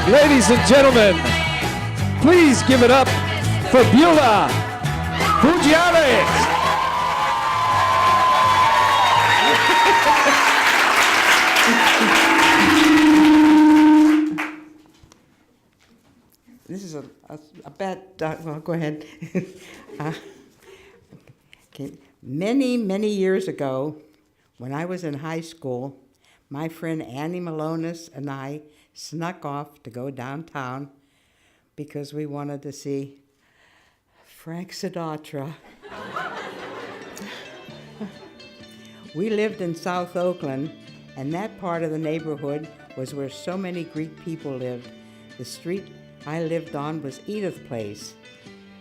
Ladies and gentlemen, please give it up for Beulah, Mougianis. This is a bad, well, go ahead. Okay. Many years ago, when I was in high school, my friend Annie Malonis and I snuck off to go downtown because we wanted to see Frank Sinatra. We lived in South Oakland, and that part of the neighborhood was where so many Greek people lived. The street I lived on was Edith Place.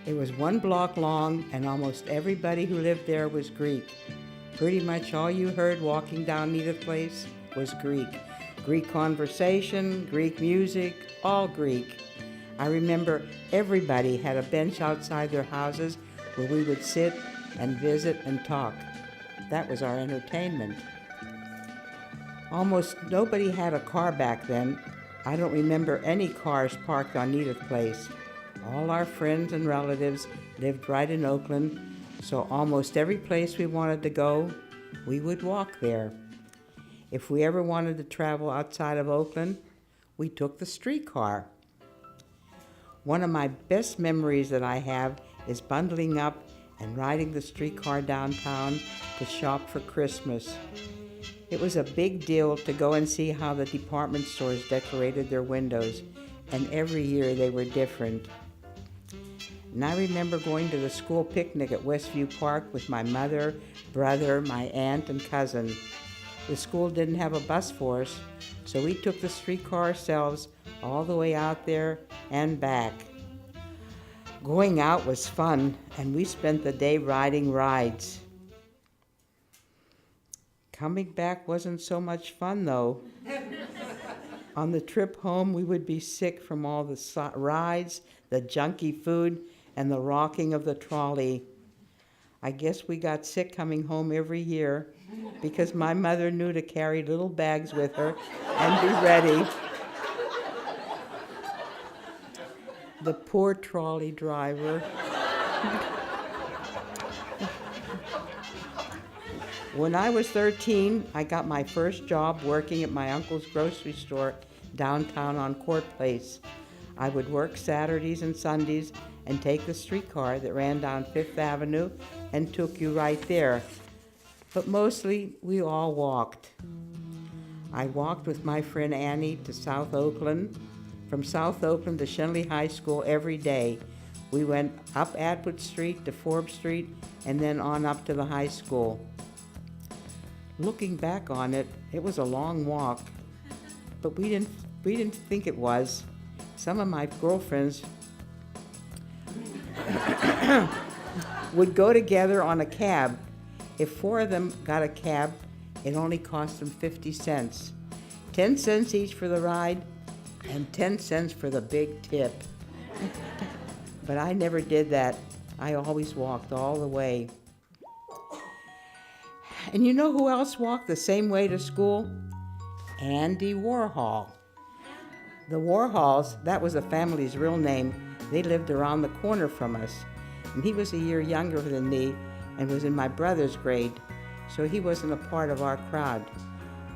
It was 1 block long, and almost everybody who lived there was Greek. Pretty much all you heard walking down Edith Place was Greek. Greek conversation, Greek music, all Greek. I remember everybody had a bench outside their houses where we would sit and visit and talk. That was our entertainment. Almost nobody had a car back then. I don't remember any cars parked on Edith Place. All our friends and relatives lived right in Oakland, so almost every place we wanted to go, we would walk there. If we ever wanted to travel outside of Oakland, we took the streetcar. One of my best memories that I have is bundling up and riding the streetcar downtown to shop for Christmas. It was a big deal to go and see how the department stores decorated their windows, and every year they were different. And I remember going to the school picnic at Westview Park with my mother, brother, my aunt, and cousin. The school didn't have a bus for us, so we took the streetcar ourselves all the way out there and back. Going out was fun, and we spent the day riding rides. Coming back wasn't so much fun, though. On the trip home, we would be sick from all the rides, the junky food, and the rocking of the trolley. I guess we got sick coming home every year because my mother knew to carry little bags with her and be ready. The poor trolley driver. When I was 13, I got my first job working at my uncle's grocery store downtown on Court Place. I would work Saturdays and Sundays and take the streetcar that ran down Fifth Avenue and took you right there. But mostly, we all walked. I walked with my friend Annie to South Oakland. From South Oakland to Shenley High School every day. We went up Atwood Street to Forbes Street and then on up to the high school. Looking back on it, it was a long walk, but we didn't think it was. Some of my girlfriends would go together on a cab. If 4 of them got a cab, it only cost them 50 cents. 10 cents each for the ride, and 10 cents for the big tip. But I never did that. I always walked all the way. And you know who else walked the same way to school? Andy Warhol. The Warhols, that was the family's real name. They lived around the corner from us. And he was a year younger than me and was in my brother's grade, so he wasn't a part of our crowd.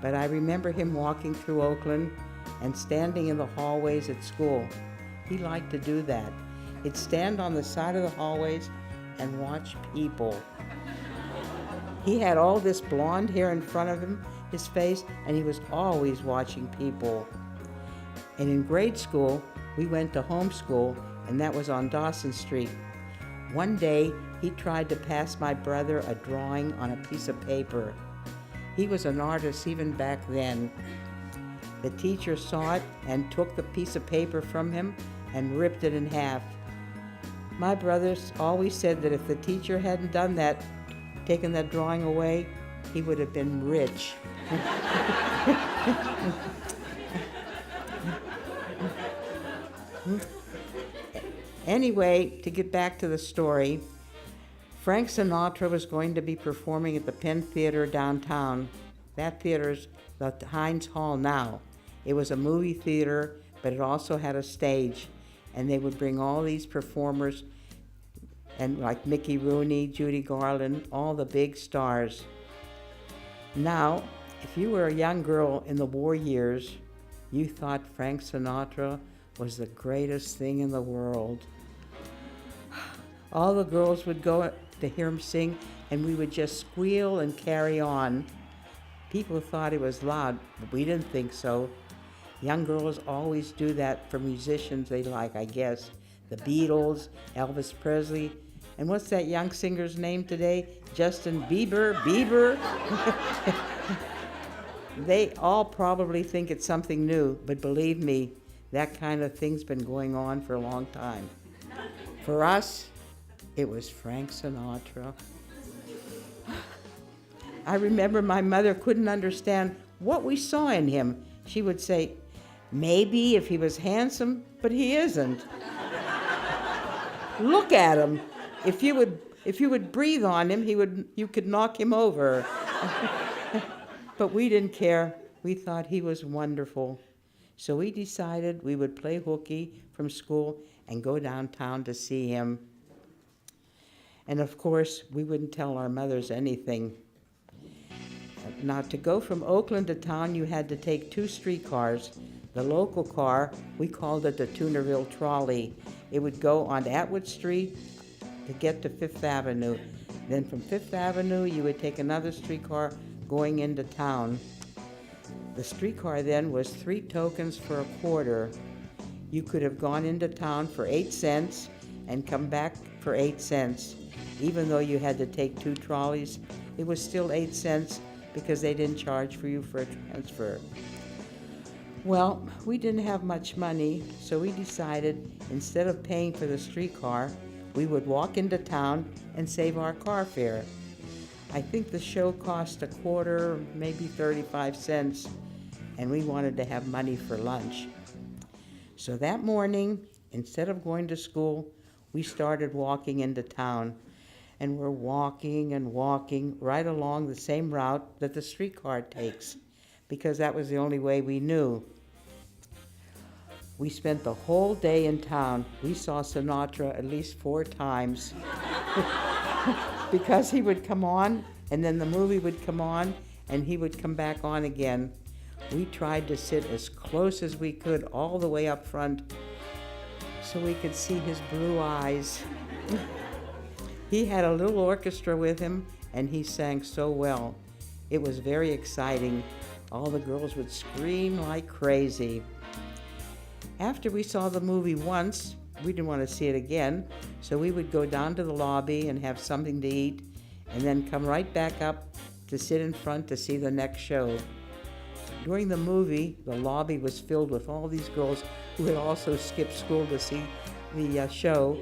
But I remember him walking through Oakland and standing in the hallways at school. He liked to do that. He'd stand on the side of the hallways and watch people. He had all this blonde hair in front of him, his face, and he was always watching people. And in grade school, we went to homeschool, and that was on Dawson Street. One day, he tried to pass my brother a drawing on a piece of paper. He was an artist even back then. The teacher saw it and took the piece of paper from him and ripped it in half. My brothers always said that if the teacher hadn't done that, taken that drawing away, he would have been rich. Anyway, to get back to the story, Frank Sinatra was going to be performing at the Penn Theater downtown. That theater's the Heinz Hall now. It was a movie theater, but it also had a stage. And they would bring all these performers, and like Mickey Rooney, Judy Garland, all the big stars. Now, if you were a young girl in the war years, you thought Frank Sinatra was the greatest thing in the world. All the girls would go to hear him sing, and we would just squeal and carry on. People thought he was loud, but we didn't think so. Young girls always do that for musicians they like, I guess. The Beatles, Elvis Presley, and what's that young singer's name today? Justin Bieber? They all probably think it's something new, but believe me, that kind of thing's been going on for a long time. For us, it was Frank Sinatra. I remember my mother couldn't understand what we saw in him. She would say, maybe if he was handsome, but he isn't. Look at him. If you would breathe on him, you could knock him over. But we didn't care. We thought he was wonderful. So we decided we would play hooky from school and go downtown to see him. And of course, we wouldn't tell our mothers anything. Now, to go from Oakland to town, you had to take 2 streetcars. The local car, we called it the Toonerville Trolley. It would go on Atwood Street to get to Fifth Avenue. Then from Fifth Avenue, you would take another streetcar going into town. The streetcar then was 3 tokens for a quarter. You could have gone into town for 8 cents and come back for 8 cents. Even though you had to take 2 trolleys, it was still 8 cents because they didn't charge for you for a transfer. Well, we didn't have much money, so we decided instead of paying for the streetcar, we would walk into town and save our car fare. I think the show cost a quarter, maybe 35 cents, and we wanted to have money for lunch. So that morning, instead of going to school, we started walking into town. And we're walking and walking right along the same route that the streetcar takes, because that was the only way we knew. We spent the whole day in town. We saw Sinatra at least 4 times because he would come on, and then the movie would come on, and he would come back on again. We tried to sit as close as we could all the way up front so we could see his blue eyes. He had a little orchestra with him, and he sang so well. It was very exciting. All the girls would scream like crazy. After we saw the movie once, we didn't want to see it again, so we would go down to the lobby and have something to eat, and then come right back up to sit in front to see the next show. During the movie, the lobby was filled with all these girls who had also skipped school to see the show,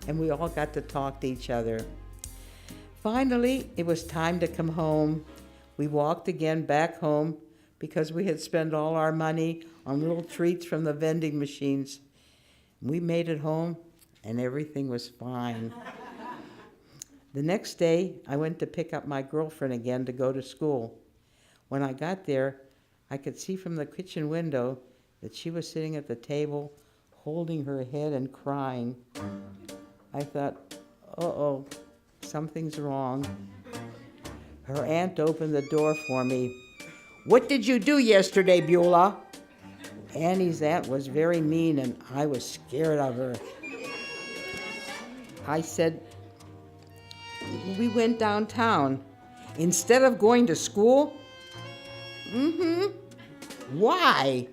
and we all got to talk to each other. Finally, it was time to come home. We walked again back home because we had spent all our money on little treats from the vending machines. We made it home, and everything was fine. The next day, I went to pick up my girlfriend again to go to school. When I got there, I could see from the kitchen window that she was sitting at the table holding her head and crying. I thought, uh-oh, something's wrong. Her aunt opened the door for me. "What did you do yesterday, Beulah?" Annie's aunt was very mean, and I was scared of her. I said, "We went downtown. Instead of going to school?" "Mm-hmm. Why?"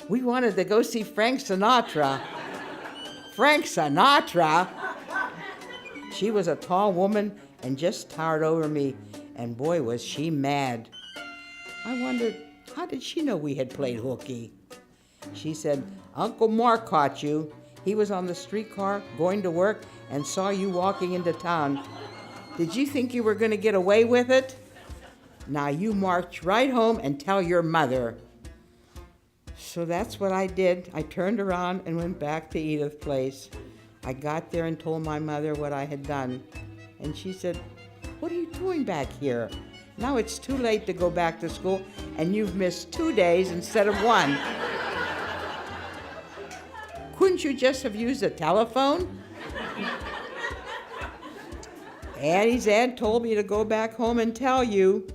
"We wanted to go see Frank Sinatra." "Frank Sinatra?" She was a tall woman and just towered over me, and boy, was she mad. I wondered, how did she know we had played hooky? She said, "Uncle Mark caught you. He was on the streetcar going to work and saw you walking into town. Did you think you were going to get away with it? Now you march right home and tell your mother." So that's what I did. I turned around and went back to Edith's place. I got there and told my mother what I had done. And she said, "What are you doing back here? Now it's too late to go back to school, and you've missed 2 days instead of 1. couldn't you just have used a telephone? Addie's dad told me to go back home and tell you.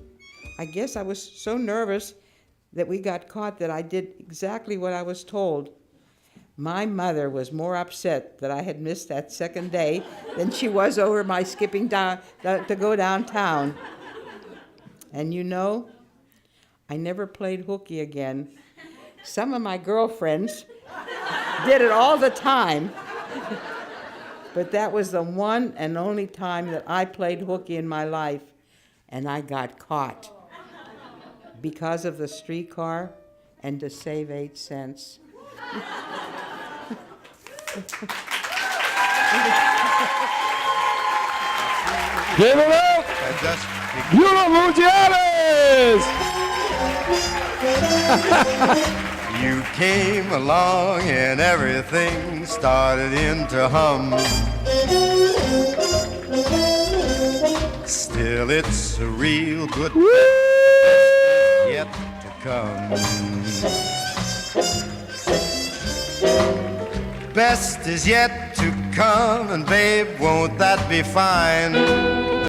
I guess I was so nervous that we got caught that I did exactly what I was told. My mother was more upset that I had missed that second day than she was over my skipping down to go downtown. And you know, I never played hooky again. Some of my girlfriends did it all the time, but that was the one and only time that I played hooky in my life, and I got caught because of the streetcar and to save 8 cents. Give it up! Beulah Mougianis! You came along and everything started into hum. Still, it's a real good yet to come. Best is yet to come, and babe, won't that be fine?